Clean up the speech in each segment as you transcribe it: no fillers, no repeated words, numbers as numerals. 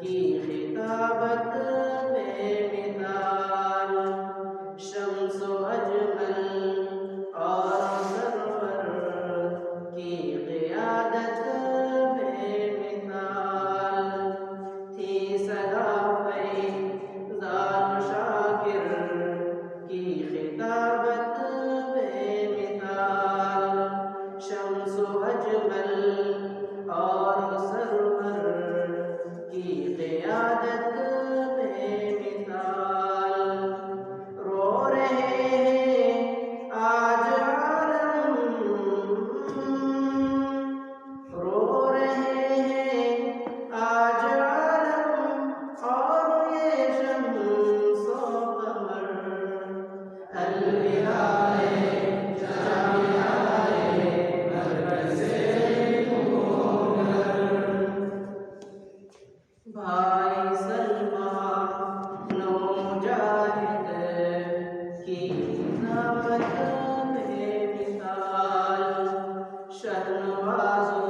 की खिताबत बेमिसाल, शम्सो अजमल और सरवर की क़ियादत बेमिसाल, थी सदा फैज़ान शाकिर की खिताबत बेमिसाल, शम्सो अजमल और सरवर की क़ियादत बेमिसाल। रो रहे हैं आज आलम, रो रहे हैं आज आलम और ये शम्सो कमर, अलविदा भाई सलमान नौजाहिद की नामत बेमिसाल, शहनवाज़ो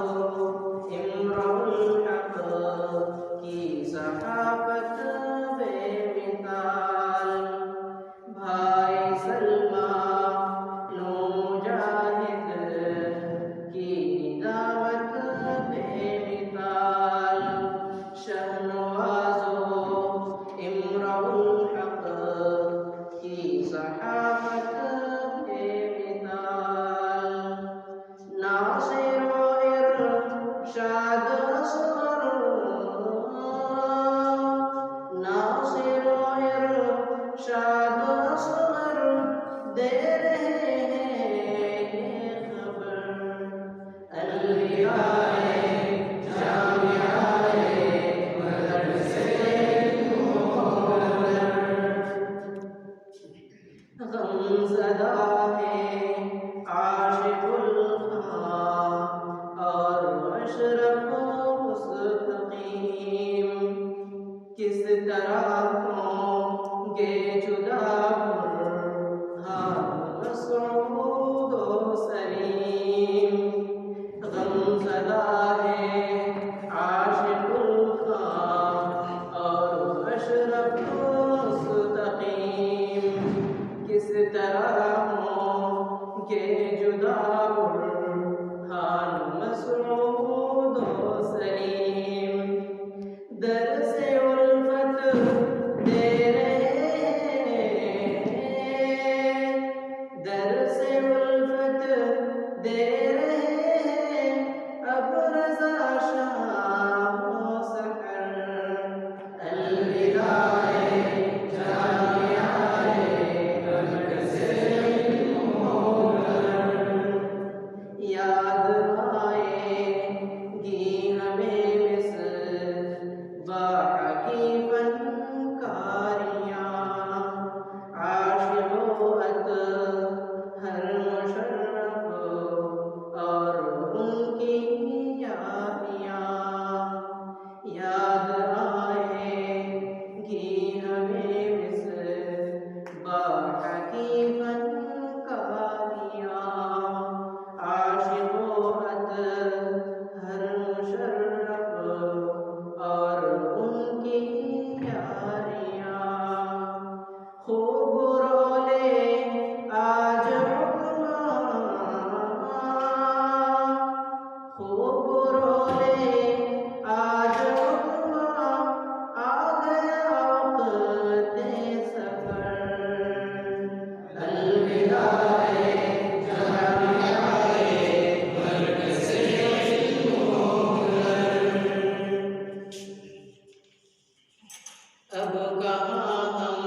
इमरुल हक़ की सहाफ़त बेमिसाल। भाई सलमान नौजाहिद की निदामत बेमिसाल, शहनवाज़ो इमरुल हक़ की सहाफ़त बेमिसाल। नासिरो इरशाद असग़र, नासिरो इरशाद असग़र दे रहे हैं ये खबर, अलविदा गमज़दा है आशिक़ुल खां और अशरफ़ मुस्तक़ीम, किस तरह होंगे जुदा बुरहान मसऊद व सलीम। गमज़दा है आशिक़ुल खां और अशरफ़ मुस्तक़ीम, किस तरह होंगे जुदा बुरहान मसऊद व सलीम। दर से उल्फत दे रहे हैं, दर से उल्फत दे रहे हैं अब रज़ा शाम व सहर, अलविदा याद आएगी हमें मिस्बाह की फनकारियाँ, आशिक़ व अतहर मुशर्रफ और उनकी यारियाँ। याद आएगी हमें मिस्बाह की फनकारियाँ, आशिक़ व अतहर मुशर्रफ और उनकी यारियाँ। खूब रोले आज खूब रोले आज आ गया वक़्ते सफ़र, अलविदा अब कहाँ हम